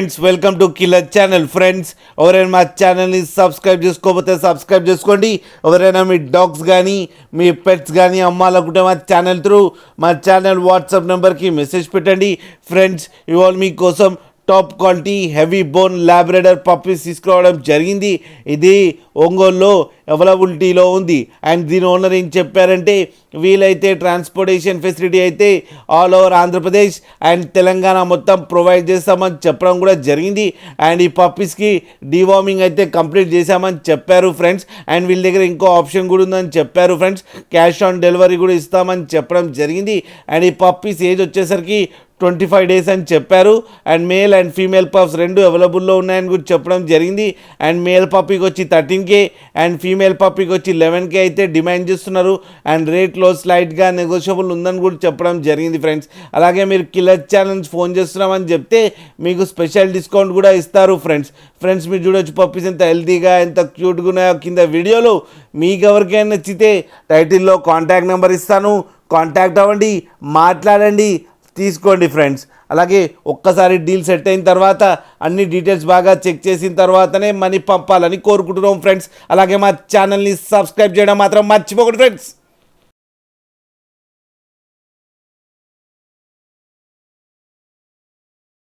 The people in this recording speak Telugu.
Friends, welcome to killer channel. Friends, ఎవరైనా మా ఛానల్ని సబ్స్క్రైబ్ చేసుకోకపోతే సబ్స్క్రైబ్ చేసుకోండి. ఎవరైనా మీ డాగ్స్ కానీ మీ పెట్స్ కానీ అమ్మాలనుకుంటే మా ఛానల్ త్రూ మా ఛానల్ వాట్సాప్ నెంబర్కి మెసేజ్ పెట్టండి. ఫ్రెండ్స్, ఇవాళ మీకోసం top quality heavy bone Labrador puppies తీసుకురావడం జరిగింది. ఇది ఒంగోలులో అవైలబిలిటీలో ఉంది. అండ్ దీని ఓనర్ ఏం చెప్పారంటే, వీలైతే ట్రాన్స్పోర్టేషన్ ఫెసిలిటీ అయితే all over Andhra Pradesh and Telangana మొత్తం ప్రొవైడ్ చేస్తామని చెప్పడం కూడా జరిగింది. అండ్ ఈ పప్పీస్కి డీవార్మింగ్ అయితే కంప్లీట్ చేశామని చెప్పారు ఫ్రెండ్స్. అండ్ వీళ్ళ దగ్గర ఇంకో ఆప్షన్ కూడా ఉందని చెప్పారు ఫ్రెండ్స్. క్యాష్ ఆన్ డెలివరీ కూడా ఇస్తామని చెప్పడం జరిగింది. అండ్ ఈ పప్పీస్ ఏజ్ వచ్చేసరికి 25 days అని చెప్పారు. And male and female pups రెండు అవైలబుల్లో ఉన్నాయని కూడా చెప్పడం జరిగింది. అండ్ మేల్ పప్పీకి వచ్చి 13K అండ్ ఫీమేల్ పప్పీకి వచ్చి 11K అయితే డిమాండ్ చేస్తున్నారు. అండ్ రేట్లో స్లైట్గా నెగోషియబుల్ ఉందని కూడా చెప్పడం జరిగింది ఫ్రెండ్స్. అలాగే మీరు కిల్లర్ ఛానల్స్ ఫోన్ చేస్తున్నామని చెప్తే మీకు స్పెషల్ డిస్కౌంట్ కూడా ఇస్తారు ఫ్రెండ్స్ మీరు చూడొచ్చు పప్పీస్ ఎంత హెల్తీగా ఎంత క్యూట్గా ఉన్నాయో కింద వీడియోలో. మీకు ఎవరికైనా నచ్చితే టైటిల్లో కాంటాక్ట్ నెంబర్ ఇస్తాను, కాంటాక్ట్ అవ్వండి, మాట్లాడండి, తీసుకోండి ఫ్రెండ్స్. అలాగే ఒక్కసారి డీల్ సెట్ అయిన తర్వాత అన్ని డీటెయిల్స్ బాగా చెక్ చేసిన తర్వాతనే మనీ పంపాలని కోరుకుంటున్నాం ఫ్రెండ్స్. అలాగే మా ఛానల్ని సబ్స్క్రైబ్ చేయడం మాత్రం మర్చిపోకండి ఫ్రెండ్స్.